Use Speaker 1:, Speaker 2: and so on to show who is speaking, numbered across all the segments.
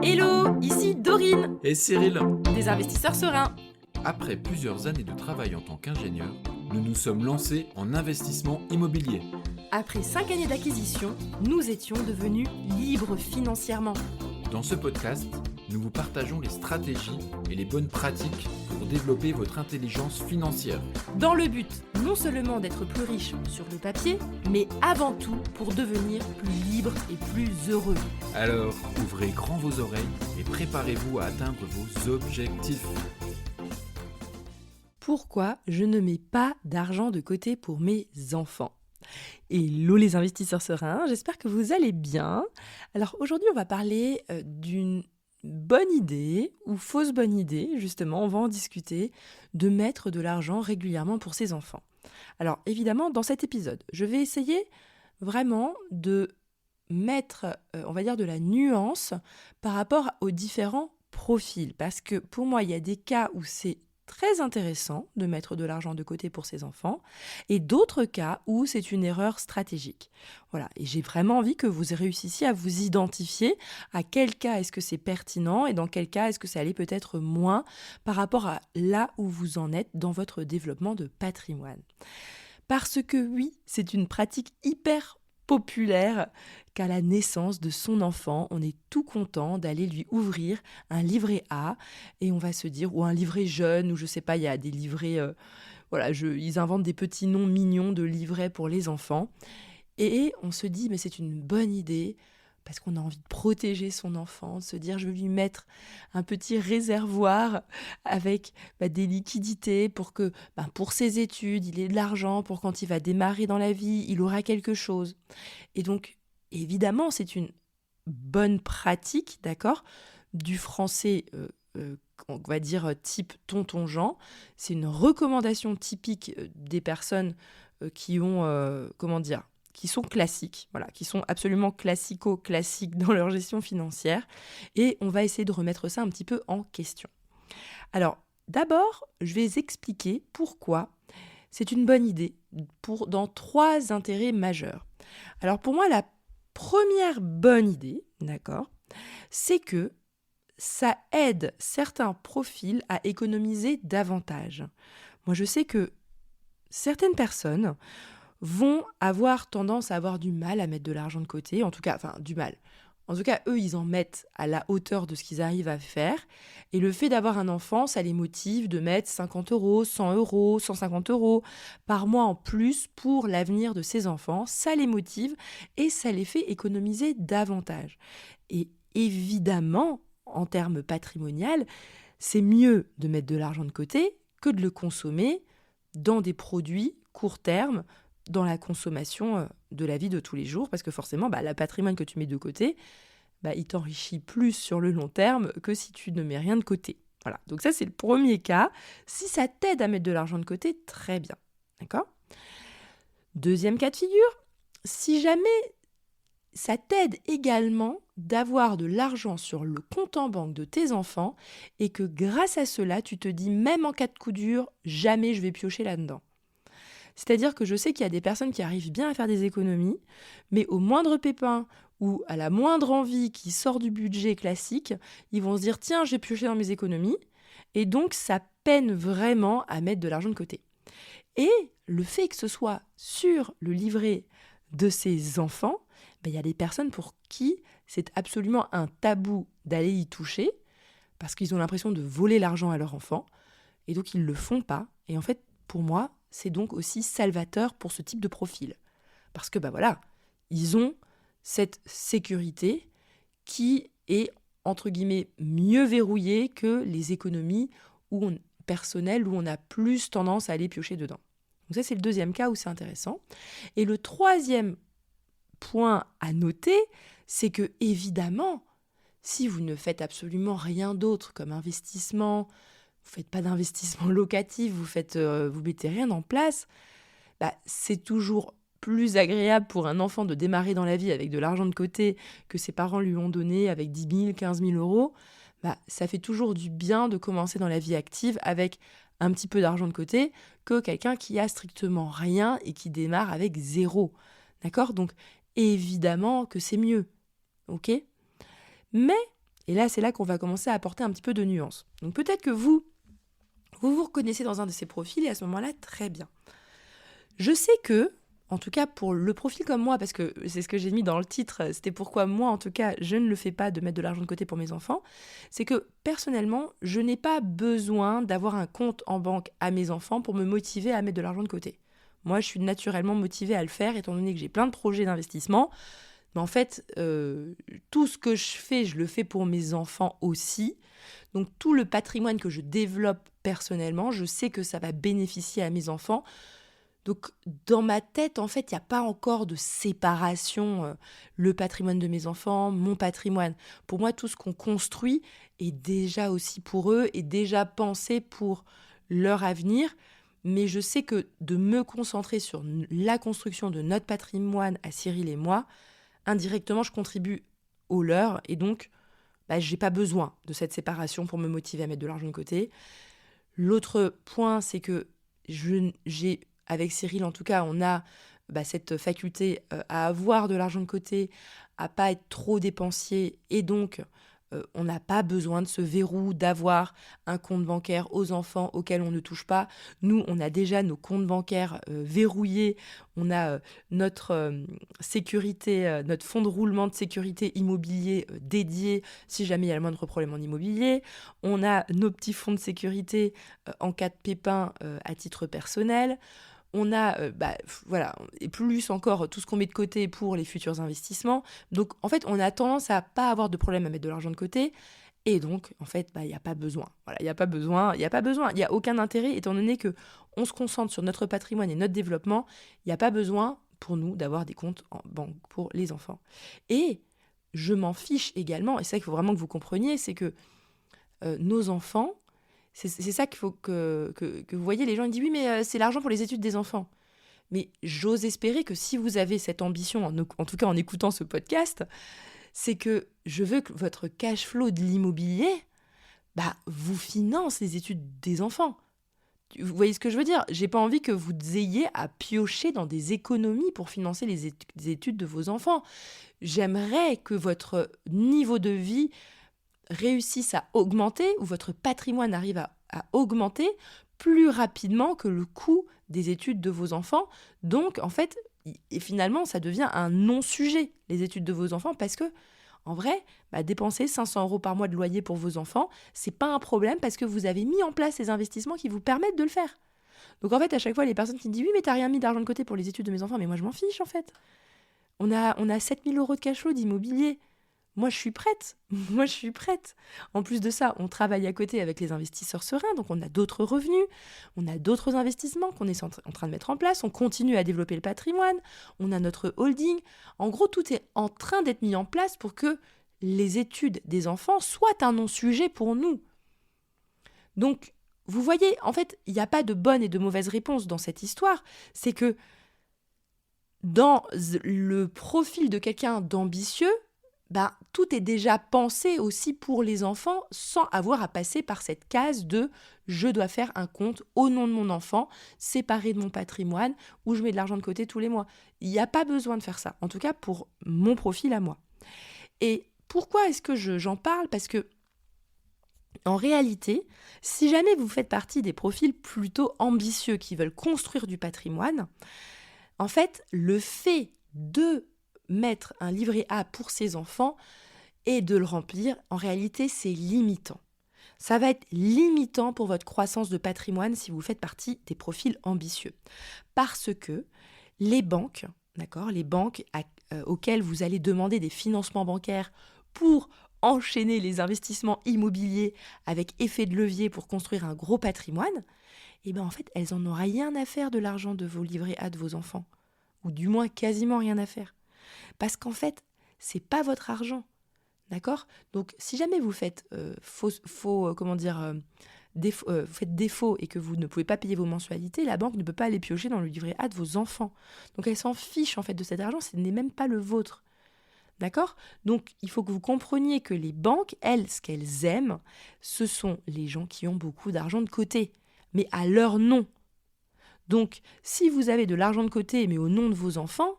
Speaker 1: Hello, ici Dorine,
Speaker 2: Et Cyril,
Speaker 1: des investisseurs sereins.
Speaker 2: après plusieurs années de travail en tant qu'ingénieur, nous nous sommes lancés en investissement immobilier.
Speaker 1: Après 5 années d'acquisition, nous étions devenus libres financièrement.
Speaker 2: Dans ce podcast, nous vous partageons les stratégies et les bonnes pratiques pour développer votre intelligence financière.
Speaker 1: Dans le but non seulement d'être plus riche sur le papier, mais avant tout pour devenir plus libre et plus heureux.
Speaker 2: Alors, ouvrez grand vos oreilles et préparez-vous à atteindre vos objectifs.
Speaker 1: Pourquoi je ne mets pas d'argent de côté pour mes enfants ? Hello les investisseurs sereins, j'espère que vous allez bien. Alors aujourd'hui on va parler d'une bonne idée ou fausse bonne idée, justement, on va en discuter, de mettre de l'argent régulièrement pour ses enfants. Alors évidemment dans cet épisode, je vais essayer vraiment de mettre, on va dire, de la nuance par rapport aux différents profils. Parce que pour moi, il y a des cas où c'est très intéressant de mettre de l'argent de côté pour ses enfants et d'autres cas où c'est une erreur stratégique. Voilà, et j'ai vraiment envie que vous réussissiez à vous identifier à quel cas est-ce que c'est pertinent et dans quel cas est-ce que ça allait peut-être moins par rapport à là où vous en êtes dans votre développement de patrimoine. Parce que oui, c'est une pratique hyper populaire qu'à la naissance de son enfant, on est tout content d'aller lui ouvrir un livret A et on va se dire, ou un livret jeune, ou je sais pas, il y a des livrets, ils inventent des petits noms mignons de livrets pour les enfants. Et on se dit, mais c'est une bonne idée, parce qu'on a envie de protéger son enfant, de se dire, je vais lui mettre un petit réservoir avec des liquidités pour que, pour ses études, il ait de l'argent, pour quand il va démarrer dans la vie, il aura quelque chose. Et donc, évidemment, c'est une bonne pratique, d'accord, du français, on va dire type tonton Jean. C'est une recommandation typique des personnes qui ont, qui sont classiques, voilà, qui sont absolument classiques dans leur gestion financière. Et on va essayer de remettre ça un petit peu en question. Alors, d'abord, je vais expliquer pourquoi c'est une bonne idée dans 3 intérêts majeurs. Alors, pour moi, la première bonne idée, d'accord, c'est que ça aide certains profils à économiser davantage. Moi, je sais que certaines personnes vont avoir tendance à avoir du mal à mettre de l'argent de côté, en tout cas, du mal. En tout cas, eux, ils en mettent à la hauteur de ce qu'ils arrivent à faire. Et le fait d'avoir un enfant, ça les motive de mettre 50 €, 100 €, 150 € par mois en plus pour l'avenir de ces enfants. Ça les motive et ça les fait économiser davantage. Et évidemment, en termes patrimonial, c'est mieux de mettre de l'argent de côté que de le consommer dans des produits court terme, dans la consommation de la vie de tous les jours, parce que forcément, le patrimoine que tu mets de côté, il t'enrichit plus sur le long terme que si tu ne mets rien de côté. Voilà, donc ça c'est le premier cas. Si ça t'aide à mettre de l'argent de côté, très bien. D'accord ? Deuxième cas de figure, si jamais ça t'aide également d'avoir de l'argent sur le compte en banque de tes enfants et que grâce à cela, tu te dis, même en cas de coup dur, jamais je vais piocher là-dedans. C'est-à-dire que je sais qu'il y a des personnes qui arrivent bien à faire des économies, mais au moindre pépin ou à la moindre envie qui sort du budget classique, ils vont se dire « Tiens, j'ai pioché dans mes économies ». Et donc, ça peine vraiment à mettre de l'argent de côté. Et le fait que ce soit sur le livret de ses enfants, il y a des personnes pour qui c'est absolument un tabou d'aller y toucher parce qu'ils ont l'impression de voler l'argent à leur enfant et donc ils ne le font pas. Et en fait, pour moi, c'est donc aussi salvateur pour ce type de profil. Parce que, ils ont cette sécurité qui est, entre guillemets, mieux verrouillée que les économies personnelles où on a plus tendance à aller piocher dedans. Donc ça, c'est le deuxième cas où c'est intéressant. Et le troisième point à noter, c'est que, évidemment, si vous ne faites absolument rien d'autre comme investissement, vous ne faites pas d'investissement locatif, vous mettez rien en place, c'est toujours plus agréable pour un enfant de démarrer dans la vie avec de l'argent de côté que ses parents lui ont donné avec 10 000, 15 000 €. Ça fait toujours du bien de commencer dans la vie active avec un petit peu d'argent de côté que quelqu'un qui a strictement rien et qui démarre avec 0. D'accord ? Donc, évidemment que c'est mieux. Ok ? Mais Et là, c'est là qu'on va commencer à apporter un petit peu de nuance. Donc peut-être que vous reconnaissez dans un de ces profils et à ce moment-là, très bien. Je sais que, en tout cas pour le profil comme moi, parce que c'est ce que j'ai mis dans le titre, c'était pourquoi moi, en tout cas, je ne le fais pas de mettre de l'argent de côté pour mes enfants, c'est que personnellement, je n'ai pas besoin d'avoir un compte en banque à mes enfants pour me motiver à mettre de l'argent de côté. Moi, je suis naturellement motivée à le faire, étant donné que j'ai plein de projets d'investissement. Mais en fait, tout ce que je fais, je le fais pour mes enfants aussi. Donc tout le patrimoine que je développe personnellement, je sais que ça va bénéficier à mes enfants. Donc dans ma tête, en fait, il n'y a pas encore de séparation, le patrimoine de mes enfants, mon patrimoine. Pour moi, tout ce qu'on construit est déjà aussi pour eux, est déjà pensé pour leur avenir. Mais je sais que de me concentrer sur la construction de notre patrimoine à Cyril et moi, indirectement, je contribue au leur. Et donc, je n'ai pas besoin de cette séparation pour me motiver à mettre de l'argent de côté. L'autre point, c'est que j'ai, avec Cyril en tout cas, on a cette faculté à avoir de l'argent de côté, à pas être trop dépensier, et donc on n'a pas besoin de ce verrou d'avoir un compte bancaire aux enfants auquel on ne touche pas. Nous, on a déjà nos comptes bancaires verrouillés, on a notre sécurité, notre fonds de roulement de sécurité immobilier dédié si jamais il y a le moindre problème en immobilier. On a nos petits fonds de sécurité en cas de pépin à titre personnel. On a, voilà, et plus encore, tout ce qu'on met de côté pour les futurs investissements. Donc, en fait, on a tendance à pas avoir de problème à mettre de l'argent de côté. Et donc, en fait, il n'y a pas besoin. Voilà, il n'y a pas besoin. Il n'y a aucun intérêt, étant donné qu'on se concentre sur notre patrimoine et notre développement. Il n'y a pas besoin, pour nous, d'avoir des comptes en banque pour les enfants. Et je m'en fiche également, et c'est ça qu'il faut vraiment que vous compreniez, c'est que nos enfants, c'est ça qu'il faut que vous voyez. Les gens ils disent oui, mais c'est l'argent pour les études des enfants. Mais j'ose espérer que si vous avez cette ambition, en tout cas en écoutant ce podcast, c'est que je veux que votre cash flow de l'immobilier vous finance les études des enfants. Vous voyez ce que je veux dire ? J'ai pas envie que vous ayez à piocher dans des économies pour financer les études de vos enfants. J'aimerais que votre niveau de vie réussisse à augmenter, ou votre patrimoine arrive à augmenter plus rapidement que le coût des études de vos enfants. Donc, en fait, et finalement, ça devient un non-sujet, les études de vos enfants, parce que, en vrai, dépenser 500 € par mois de loyer pour vos enfants, c'est pas un problème parce que vous avez mis en place les investissements qui vous permettent de le faire. Donc, en fait, à chaque fois, les personnes qui me disent « Oui, mais t'as rien mis d'argent de côté pour les études de mes enfants », mais moi, je m'en fiche, en fait. On a 7000 € de cash flow d'immobilier. Moi, je suis prête. Moi, je suis prête. En plus de ça, on travaille à côté avec les investisseurs sereins, donc on a d'autres revenus, on a d'autres investissements qu'on est en train de mettre en place, on continue à développer le patrimoine, on a notre holding. En gros, tout est en train d'être mis en place pour que les études des enfants soient un non-sujet pour nous. Donc, vous voyez, en fait, il n'y a pas de bonne et de mauvaise réponse dans cette histoire. C'est que dans le profil de quelqu'un d'ambitieux, tout est déjà pensé aussi pour les enfants sans avoir à passer par cette case de « je dois faire un compte au nom de mon enfant, séparé de mon patrimoine, où je mets de l'argent de côté tous les mois ». Il n'y a pas besoin de faire ça, en tout cas pour mon profil à moi. Et pourquoi est-ce que j'en parle ? Parce que, en réalité, si jamais vous faites partie des profils plutôt ambitieux qui veulent construire du patrimoine, en fait, le fait de mettre un livret A pour ses enfants et de le remplir, en réalité, c'est limitant. Ça va être limitant pour votre croissance de patrimoine si vous faites partie des profils ambitieux. Parce que les banques, les banques auxquelles vous allez demander des financements bancaires pour enchaîner les investissements immobiliers avec effet de levier pour construire un gros patrimoine, en fait, elles en ont rien à faire de l'argent de vos livrets A de vos enfants. Ou du moins quasiment rien à faire. Parce qu'en fait, c'est pas votre argent, d'accord ? Donc, si jamais vous faites faites défaut et que vous ne pouvez pas payer vos mensualités, la banque ne peut pas aller piocher dans le livret A de vos enfants. Donc, elle s'en fiche en fait de cet argent, ce n'est même pas le vôtre, d'accord ? Donc, il faut que vous compreniez que les banques, elles, ce qu'elles aiment, ce sont les gens qui ont beaucoup d'argent de côté, mais à leur nom. Donc, si vous avez de l'argent de côté, mais au nom de vos enfants,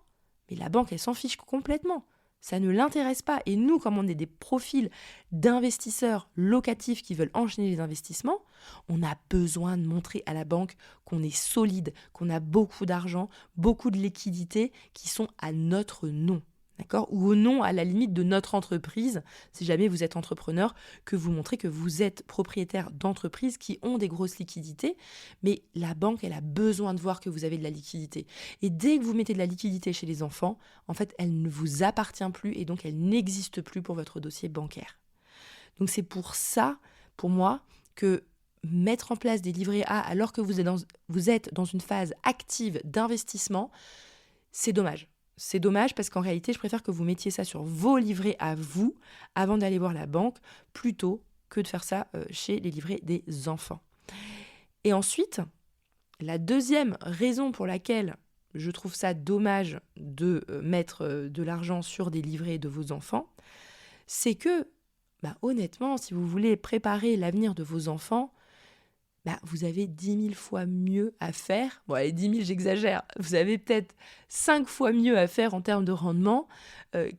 Speaker 1: mais la banque, elle s'en fiche complètement. Ça ne l'intéresse pas. Et nous, comme on est des profils d'investisseurs locatifs qui veulent enchaîner les investissements, on a besoin de montrer à la banque qu'on est solide, qu'on a beaucoup d'argent, beaucoup de liquidités qui sont à notre nom. D'accord ? Ou au nom, à la limite, de notre entreprise, si jamais vous êtes entrepreneur, que vous montrez que vous êtes propriétaire d'entreprises qui ont des grosses liquidités, mais la banque, elle a besoin de voir que vous avez de la liquidité. Et dès que vous mettez de la liquidité chez les enfants, en fait, elle ne vous appartient plus et donc elle n'existe plus pour votre dossier bancaire. Donc c'est pour ça, pour moi, que mettre en place des livrets A alors que vous êtes dans une phase active d'investissement, c'est dommage. C'est dommage parce qu'en réalité, je préfère que vous mettiez ça sur vos livrets à vous avant d'aller voir la banque, plutôt que de faire ça chez les livrets des enfants. Et ensuite, la deuxième raison pour laquelle je trouve ça dommage de mettre de l'argent sur des livrets de vos enfants, c'est que, honnêtement, si vous voulez préparer l'avenir de vos enfants, vous avez 10 000 fois mieux à faire. Bon, allez, 10 000, j'exagère. Vous avez peut-être 5 fois mieux à faire en termes de rendement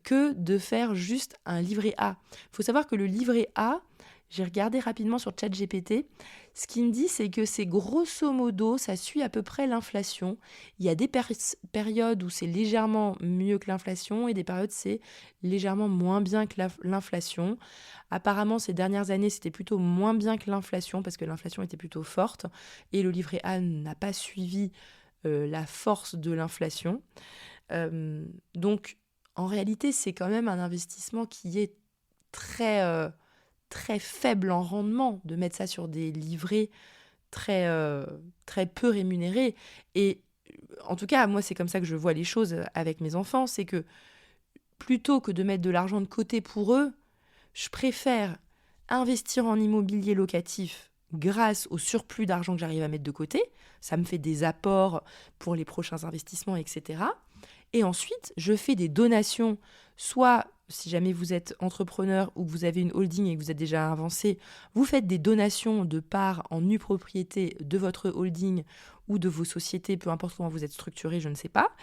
Speaker 1: que de faire juste un livret A. Il faut savoir que le livret A, j'ai regardé rapidement sur ChatGPT, ce qu'il me dit, c'est que c'est grosso modo, ça suit à peu près l'inflation. Il y a des périodes où c'est légèrement mieux que l'inflation et des périodes où c'est légèrement moins bien que l'inflation. Apparemment, ces dernières années, c'était plutôt moins bien que l'inflation parce que l'inflation était plutôt forte et le livret A n'a pas suivi la force de l'inflation. Donc, en réalité, c'est quand même un investissement qui est très faible en rendement de mettre ça sur des livrets très peu rémunérés. Et en tout cas, moi, c'est comme ça que je vois les choses avec mes enfants, c'est que plutôt que de mettre de l'argent de côté pour eux, je préfère investir en immobilier locatif grâce au surplus d'argent que j'arrive à mettre de côté. Ça me fait des apports pour les prochains investissements, etc. Et ensuite, je fais des donations, soit si jamais vous êtes entrepreneur ou que vous avez une holding et que vous êtes déjà avancé, vous faites des donations de parts en nue propriété de votre holding ou de vos sociétés, peu importe comment vous êtes structuré, je ne sais pas.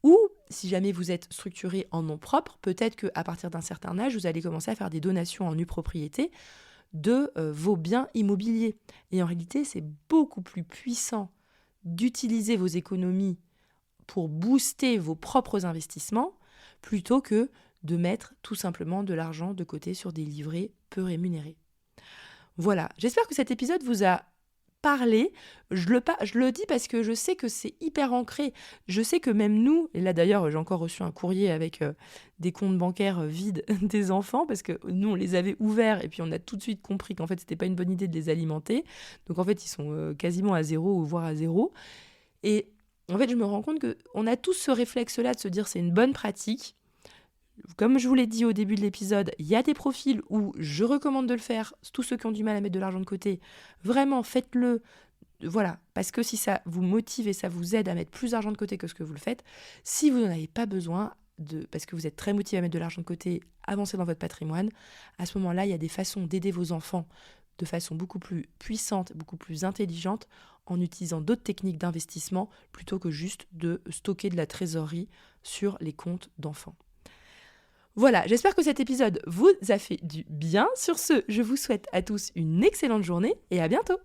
Speaker 1: Ou si jamais vous êtes structuré en nom propre, peut-être qu'à partir d'un certain âge, vous allez commencer à faire des donations en nue propriété de vos biens immobiliers. Et en réalité, c'est beaucoup plus puissant d'utiliser vos économies pour booster vos propres investissements plutôt que de mettre tout simplement de l'argent de côté sur des livrets peu rémunérés. Voilà, j'espère que cet épisode vous a parlé. Je le dis parce que je sais que c'est hyper ancré. Je sais que même nous, et là d'ailleurs j'ai encore reçu un courrier avec des comptes bancaires vides des enfants parce que nous on les avait ouverts et puis on a tout de suite compris qu'en fait c'était pas une bonne idée de les alimenter. Donc en fait ils sont quasiment à zéro ou voire à zéro. Et en fait je me rends compte qu'on a tous ce réflexe-là de se dire c'est une bonne pratique. Comme je vous l'ai dit au début de l'épisode, il y a des profils où je recommande de le faire. Tous ceux qui ont du mal à mettre de l'argent de côté, vraiment faites-le. Voilà, parce que si ça vous motive et ça vous aide à mettre plus d'argent de côté que ce que vous le faites, si vous n'en avez pas besoin, parce que vous êtes très motivé à mettre de l'argent de côté, avancez dans votre patrimoine, à ce moment-là, il y a des façons d'aider vos enfants de façon beaucoup plus puissante, beaucoup plus intelligente, en utilisant d'autres techniques d'investissement plutôt que juste de stocker de la trésorerie sur les comptes d'enfants. Voilà, j'espère que cet épisode vous a fait du bien. Sur ce, je vous souhaite à tous une excellente journée et à bientôt.